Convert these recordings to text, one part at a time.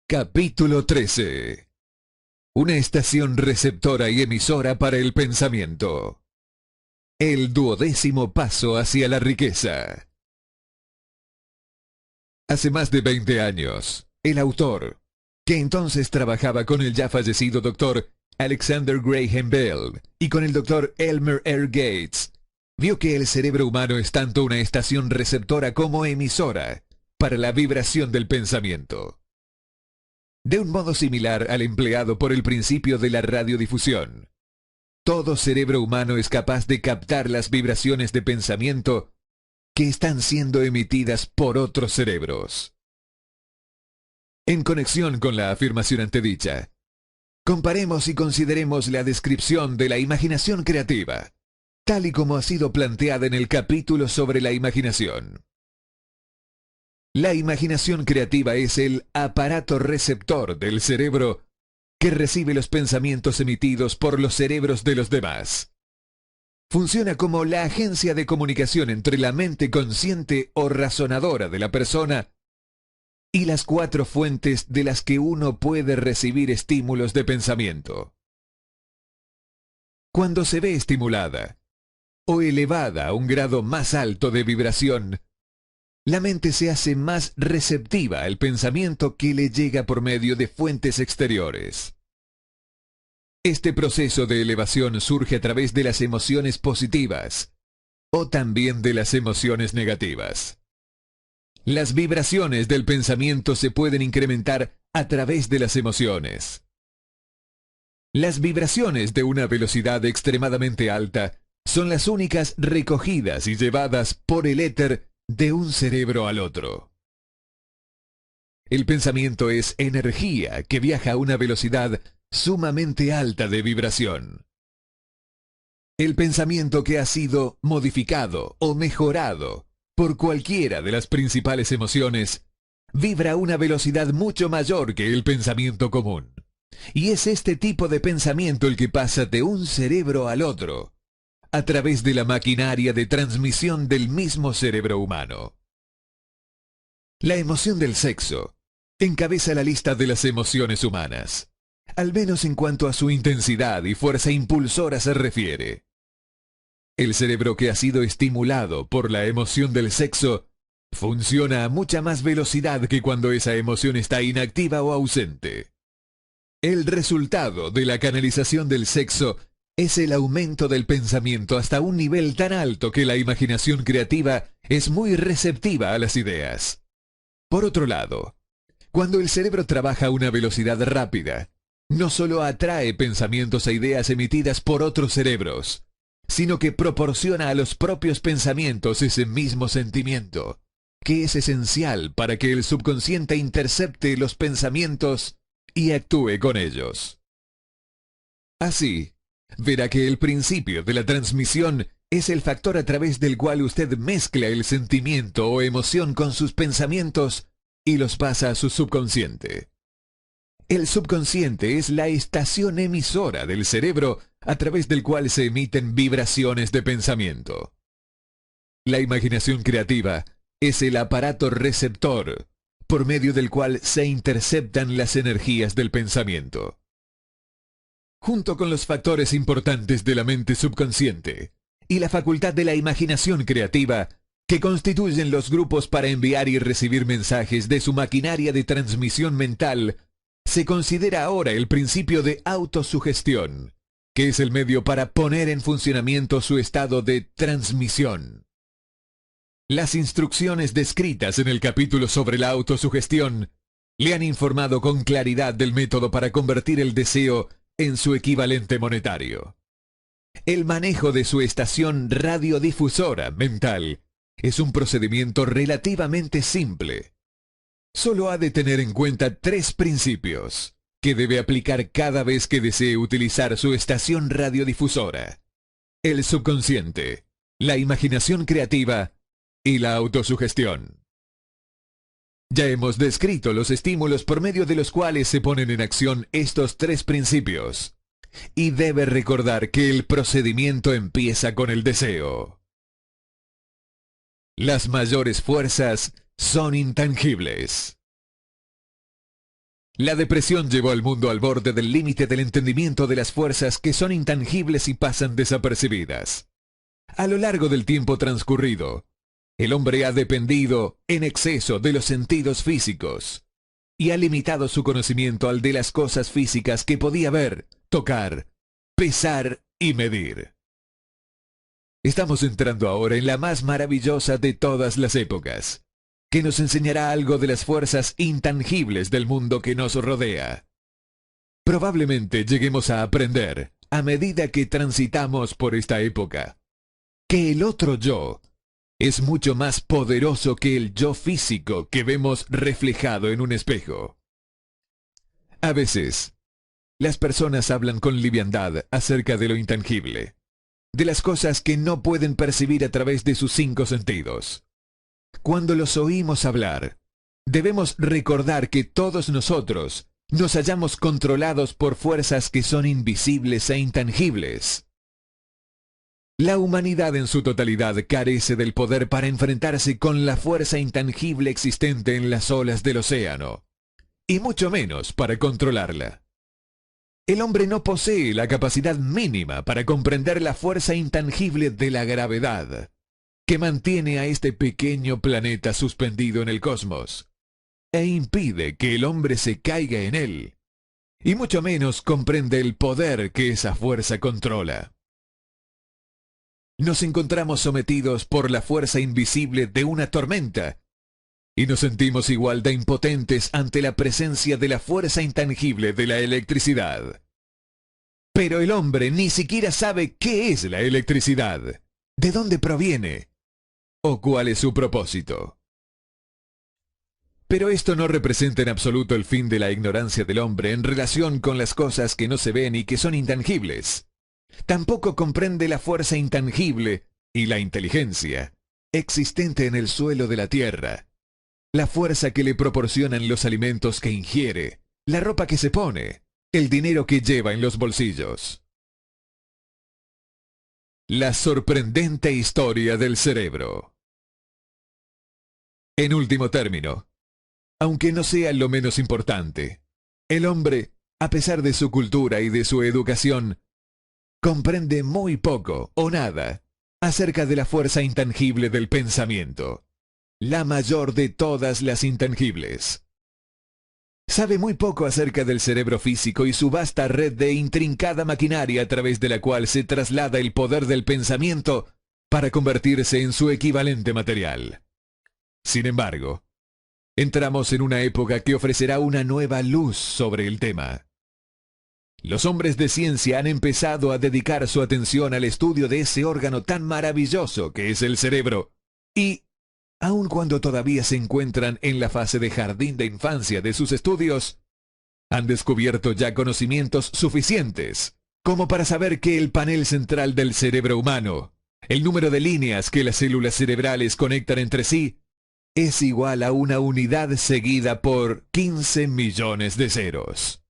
Capítulo 13. Una estación receptora y emisora para el pensamiento. El 12º paso hacia la riqueza. Hace más de 20 años, el autor, que entonces trabajaba con el ya fallecido Dr. Alexander Graham Bell y con el Dr. Elmer R. Gates, vio que el cerebro humano es tanto una estación receptora como emisora para la vibración del pensamiento. De un modo similar al empleado por el principio de la radiodifusión, todo cerebro humano es capaz de captar las vibraciones de pensamiento que están siendo emitidas por otros cerebros. En conexión con la afirmación antedicha, comparemos y consideremos la descripción de la imaginación creativa, tal y como ha sido planteada en el capítulo sobre la imaginación. La imaginación creativa es el aparato receptor del cerebro que recibe los pensamientos emitidos por los cerebros de los demás. Funciona como la agencia de comunicación entre la mente consciente o razonadora de la persona y las 4 fuentes de las que uno puede recibir estímulos de pensamiento. Cuando se ve estimulada o elevada a un grado más alto de vibración, la mente se hace más receptiva al pensamiento que le llega por medio de fuentes exteriores. Este proceso de elevación surge a través de las emociones positivas o también de las emociones negativas. Las vibraciones del pensamiento se pueden incrementar a través de las emociones. Las vibraciones de una velocidad extremadamente alta son las únicas recogidas y llevadas por el éter de un cerebro al otro. El pensamiento es energía que viaja a una velocidad sumamente alta de vibración. El pensamiento que ha sido modificado o mejorado por cualquiera de las principales emociones vibra a una velocidad mucho mayor que el pensamiento común. Y es este tipo de pensamiento el que pasa de un cerebro al otro, a través de la maquinaria de transmisión del mismo cerebro humano. La emoción del sexo encabeza la lista de las emociones humanas, al menos en cuanto a su intensidad y fuerza impulsora se refiere. El cerebro que ha sido estimulado por la emoción del sexo funciona a mucha más velocidad que cuando esa emoción está inactiva o ausente. El resultado de la canalización del sexo es el aumento del pensamiento hasta un nivel tan alto que la imaginación creativa es muy receptiva a las ideas. Por otro lado, cuando el cerebro trabaja a una velocidad rápida, no solo atrae pensamientos e ideas emitidas por otros cerebros, sino que proporciona a los propios pensamientos ese mismo sentimiento, que es esencial para que el subconsciente intercepte los pensamientos y actúe con ellos. Así, verá que el principio de la transmisión es el factor a través del cual usted mezcla el sentimiento o emoción con sus pensamientos y los pasa a su subconsciente. El subconsciente es la estación emisora del cerebro a través del cual se emiten vibraciones de pensamiento. La imaginación creativa es el aparato receptor por medio del cual se interceptan las energías del pensamiento. Junto con los factores importantes de la mente subconsciente y la facultad de la imaginación creativa, que constituyen los grupos para enviar y recibir mensajes de su maquinaria de transmisión mental, se considera ahora el principio de autosugestión, que es el medio para poner en funcionamiento su estado de transmisión. Las instrucciones descritas en el capítulo sobre la autosugestión le han informado con claridad del método para convertir el deseo en su equivalente monetario. El manejo de su estación radiodifusora mental es un procedimiento relativamente simple. Solo ha de tener en cuenta 3 principios que debe aplicar cada vez que desee utilizar su estación radiodifusora: el subconsciente, la imaginación creativa y la autosugestión. Ya hemos descrito los estímulos por medio de los cuales se ponen en acción estos 3 principios, y debe recordar que el procedimiento empieza con el deseo. Las mayores fuerzas son intangibles. La depresión llevó al mundo al borde del límite del entendimiento de las fuerzas que son intangibles y pasan desapercibidas. A lo largo del tiempo transcurrido, el hombre ha dependido en exceso de los sentidos físicos y ha limitado su conocimiento al de las cosas físicas que podía ver, tocar, pesar y medir. Estamos entrando ahora en la más maravillosa de todas las épocas, que nos enseñará algo de las fuerzas intangibles del mundo que nos rodea. Probablemente lleguemos a aprender, a medida que transitamos por esta época, que el otro yo es mucho más poderoso que el yo físico que vemos reflejado en un espejo. A veces, las personas hablan con liviandad acerca de lo intangible, de las cosas que no pueden percibir a través de sus 5 sentidos. Cuando los oímos hablar, debemos recordar que todos nosotros nos hallamos controlados por fuerzas que son invisibles e intangibles. La humanidad en su totalidad carece del poder para enfrentarse con la fuerza intangible existente en las olas del océano, y mucho menos para controlarla. El hombre no posee la capacidad mínima para comprender la fuerza intangible de la gravedad, que mantiene a este pequeño planeta suspendido en el cosmos, e impide que el hombre se caiga en él, y mucho menos comprende el poder que esa fuerza controla. Nos encontramos sometidos por la fuerza invisible de una tormenta, y nos sentimos igual de impotentes ante la presencia de la fuerza intangible de la electricidad. Pero el hombre ni siquiera sabe qué es la electricidad, de dónde proviene, o cuál es su propósito. Pero esto no representa en absoluto el fin de la ignorancia del hombre en relación con las cosas que no se ven y que son intangibles. Tampoco comprende la fuerza intangible y la inteligencia existente en el suelo de la tierra, la fuerza que le proporcionan los alimentos que ingiere, la ropa que se pone, el dinero que lleva en los bolsillos. La sorprendente historia del cerebro. En último término, aunque no sea lo menos importante, el hombre, a pesar de su cultura y de su educación, comprende muy poco o nada acerca de la fuerza intangible del pensamiento, la mayor de todas las intangibles. Sabe muy poco acerca del cerebro físico y su vasta red de intrincada maquinaria a través de la cual se traslada el poder del pensamiento para convertirse en su equivalente material. Sin embargo, entramos en una época que ofrecerá una nueva luz sobre el tema. Los hombres de ciencia han empezado a dedicar su atención al estudio de ese órgano tan maravilloso que es el cerebro, y, aun cuando todavía se encuentran en la fase de jardín de infancia de sus estudios, han descubierto ya conocimientos suficientes como para saber que el panel central del cerebro humano, el número de líneas que las células cerebrales conectan entre sí, es igual a una unidad seguida por 15 millones de ceros.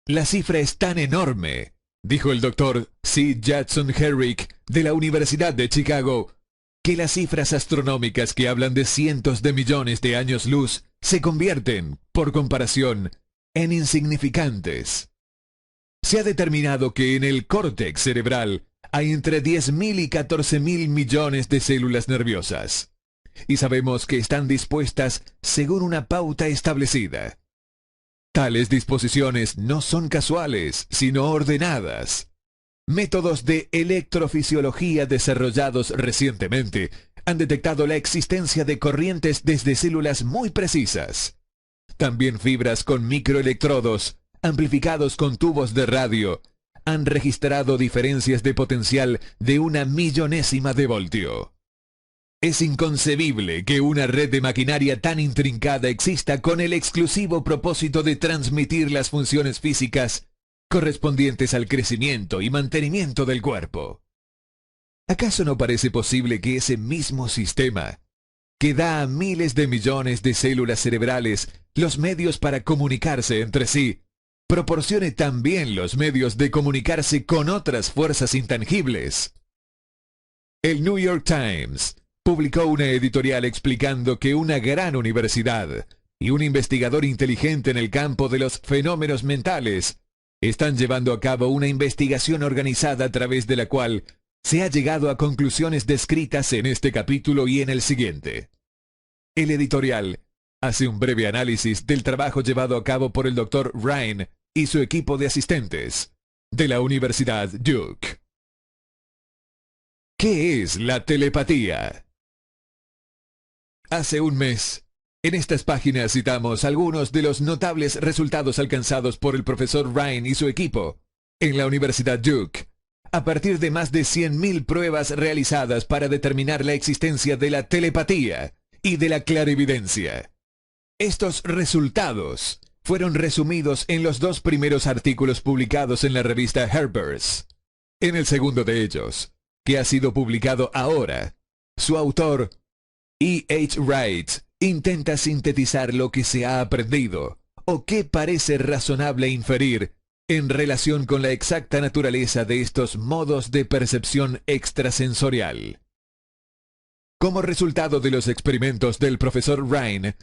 La cifra es tan enorme, dijo el doctor C. Judson Herrick de la Universidad de Chicago, que las cifras astronómicas que hablan de cientos de millones de años luz se convierten, por comparación, en insignificantes. Se ha determinado que en el córtex cerebral hay entre 10.000 y 14.000 millones de células nerviosas, y sabemos que están dispuestas según una pauta establecida. Tales disposiciones no son casuales, sino ordenadas. Métodos de electrofisiología desarrollados recientemente han detectado la existencia de corrientes desde células muy precisas. También fibras con microelectrodos, amplificados con tubos de radio, han registrado diferencias de potencial de 1/1000ª de voltio. Es inconcebible que una red de maquinaria tan intrincada exista con el exclusivo propósito de transmitir las funciones físicas correspondientes al crecimiento y mantenimiento del cuerpo. ¿Acaso no parece posible que ese mismo sistema, que da a miles de millones de células cerebrales los medios para comunicarse entre sí, proporcione también los medios de comunicarse con otras fuerzas intangibles? El New York Times publicó una editorial explicando que una gran universidad, y un investigador inteligente en el campo de los fenómenos mentales están llevando a cabo una investigación organizada a través de la cual se ha llegado a conclusiones descritas en este capítulo y en el siguiente. El editorial hace un breve análisis del trabajo llevado a cabo por el Dr. Ryan y su equipo de asistentes de la Universidad Duke. ¿Qué es la telepatía? Hace un mes, en estas páginas citamos algunos de los notables resultados alcanzados por el profesor Ryan y su equipo en la Universidad Duke, a partir de más de 100.000 pruebas realizadas para determinar la existencia de la telepatía y de la clarividencia. Estos resultados fueron resumidos en los 2 primeros artículos publicados en la revista Harper's. En el segundo de ellos, que ha sido publicado ahora, su autor, E. H. Wright, intenta sintetizar lo que se ha aprendido, o qué parece razonable inferir, en relación con la exacta naturaleza de estos modos de percepción extrasensorial. Como resultado de los experimentos del profesor Ryan,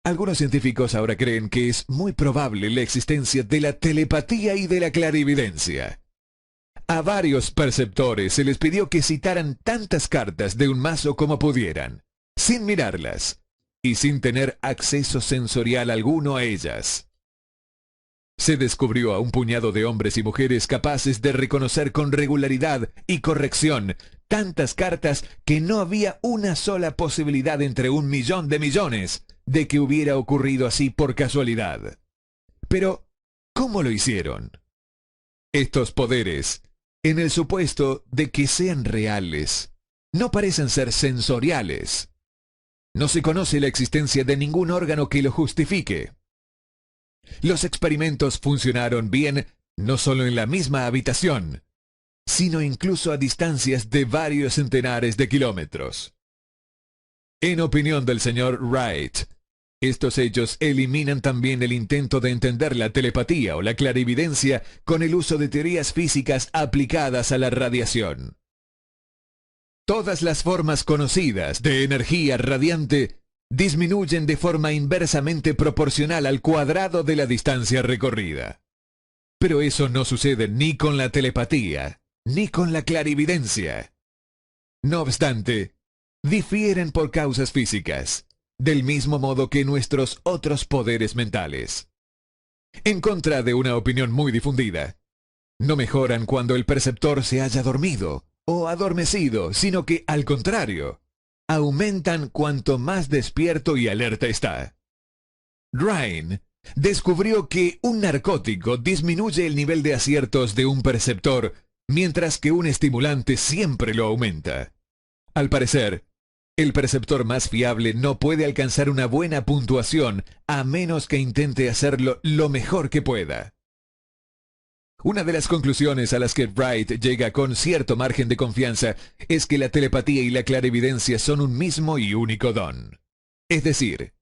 algunos científicos ahora creen que es muy probable la existencia de la telepatía y de la clarividencia. A varios perceptores se les pidió que citaran tantas cartas de un mazo como pudieran, sin mirarlas y sin tener acceso sensorial alguno a ellas. Se descubrió a un puñado de hombres y mujeres capaces de reconocer con regularidad y corrección tantas cartas que no había una sola posibilidad entre 1.000.000 de millones de que hubiera ocurrido así por casualidad. Pero, ¿cómo lo hicieron? Estos poderes, en el supuesto de que sean reales, no parecen ser sensoriales. No se conoce la existencia de ningún órgano que lo justifique. Los experimentos funcionaron bien no solo en la misma habitación, sino incluso a distancias de varios centenares de kilómetros. En opinión del señor Wright, estos hechos eliminan también el intento de entender la telepatía o la clarividencia con el uso de teorías físicas aplicadas a la radiación. Todas las formas conocidas de energía radiante disminuyen de forma inversamente proporcional al cuadrado de la distancia recorrida. Pero eso no sucede ni con la telepatía, ni con la clarividencia. No obstante, difieren por causas físicas, del mismo modo que nuestros otros poderes mentales. En contra de una opinión muy difundida, no mejoran cuando el perceptor se haya dormido o adormecido, sino que, al contrario, aumentan cuanto más despierto y alerta está. Ryan descubrió que un narcótico disminuye el nivel de aciertos de un perceptor, mientras que un estimulante siempre lo aumenta. Al parecer, el perceptor más fiable no puede alcanzar una buena puntuación a menos que intente hacerlo lo mejor que pueda. Una de las conclusiones a las que Wright llega con cierto margen de confianza es que la telepatía y la clarividencia son un mismo y único don. Es decir,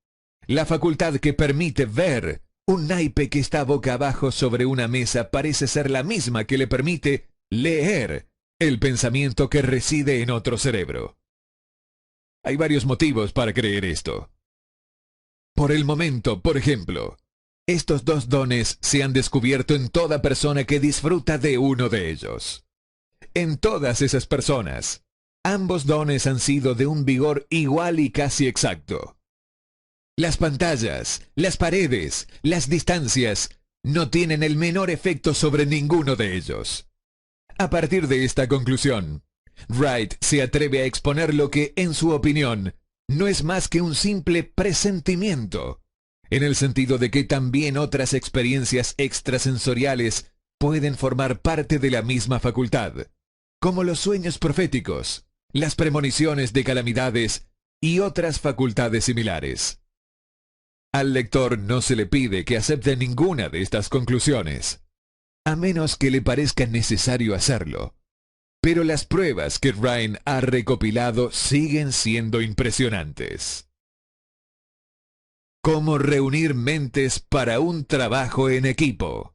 la facultad que permite ver un naipe que está boca abajo sobre una mesa parece ser la misma que le permite leer el pensamiento que reside en otro cerebro. Hay varios motivos para creer esto. Por el momento, por ejemplo, estos 2 dones se han descubierto en toda persona que disfruta de uno de ellos. En todas esas personas, ambos dones han sido de un vigor igual y casi exacto. Las pantallas, las paredes, las distancias no tienen el menor efecto sobre ninguno de ellos. A partir de esta conclusión, Wright se atreve a exponer lo que, en su opinión, no es más que un simple presentimiento, en el sentido de que también otras experiencias extrasensoriales pueden formar parte de la misma facultad, como los sueños proféticos, las premoniciones de calamidades y otras facultades similares. Al lector no se le pide que acepte ninguna de estas conclusiones, a menos que le parezca necesario hacerlo. Pero las pruebas que Ryan ha recopilado siguen siendo impresionantes. ¿Cómo reunir mentes para un trabajo en equipo?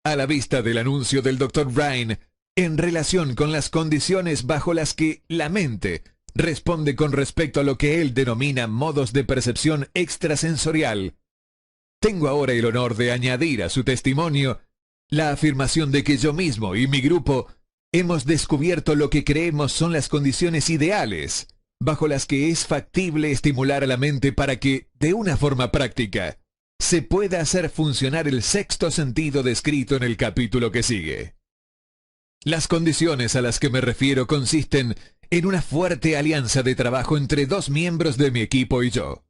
A la vista del anuncio del Dr. Ryan en relación con las condiciones bajo las que la mente responde con respecto a lo que él denomina modos de percepción extrasensorial. Tengo ahora el honor de añadir a su testimonio la afirmación de que yo mismo y mi grupo hemos descubierto lo que creemos son las condiciones ideales bajo las que es factible estimular a la mente para que, de una forma práctica, se pueda hacer funcionar el sexto sentido descrito en el capítulo que sigue. Las condiciones a las que me refiero consisten en una fuerte alianza de trabajo entre dos miembros de mi equipo y yo.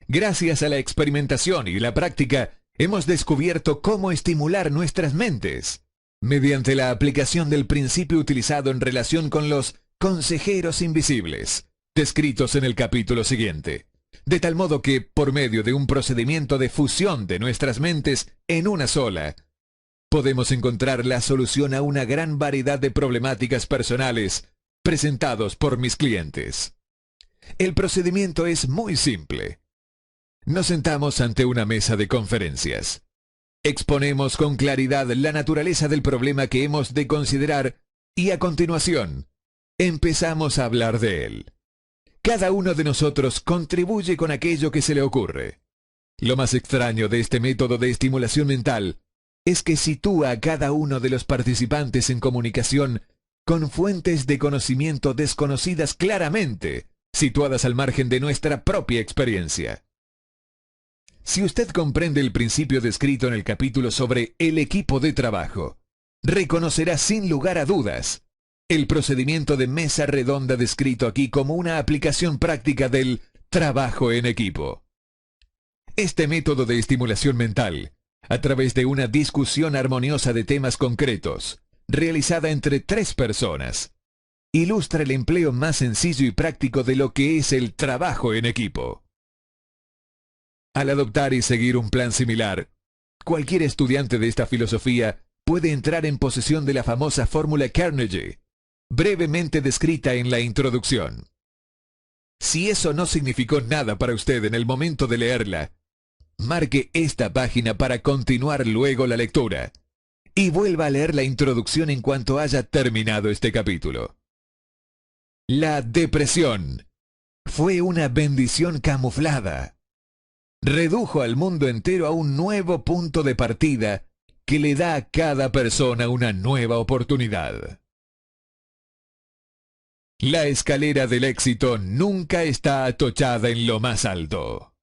Gracias a la experimentación y la práctica, hemos descubierto cómo estimular nuestras mentes, mediante la aplicación del principio utilizado en relación con los consejeros invisibles, descritos en el capítulo siguiente. De tal modo que, por medio de un procedimiento de fusión de nuestras mentes en una sola, podemos encontrar la solución a una gran variedad de problemáticas personales presentados por mis clientes. El procedimiento es muy simple. Nos sentamos ante una mesa de conferencias. Exponemos con claridad la naturaleza del problema que hemos de considerar y a continuación empezamos a hablar de él. Cada uno de nosotros contribuye con aquello que se le ocurre. Lo más extraño de este método de estimulación mental es que sitúa a cada uno de los participantes en comunicación con fuentes de conocimiento desconocidas claramente, situadas al margen de nuestra propia experiencia. Si usted comprende el principio descrito en el capítulo sobre el equipo de trabajo, reconocerá sin lugar a dudas el procedimiento de mesa redonda descrito aquí como una aplicación práctica del trabajo en equipo. Este método de estimulación mental, a través de una discusión armoniosa de temas concretos, realizada entre tres personas, ilustra el empleo más sencillo y práctico de lo que es el trabajo en equipo. Al adoptar y seguir un plan similar, cualquier estudiante de esta filosofía puede entrar en posesión de la famosa fórmula Carnegie, brevemente descrita en la introducción. Si eso no significó nada para usted en el momento de leerla, marque esta página para continuar luego la lectura y vuelva a leer la introducción en cuanto haya terminado este capítulo. La depresión fue una bendición camuflada. Redujo al mundo entero a un nuevo punto de partida que le da a cada persona una nueva oportunidad. La escalera del éxito nunca está atochada en lo más alto.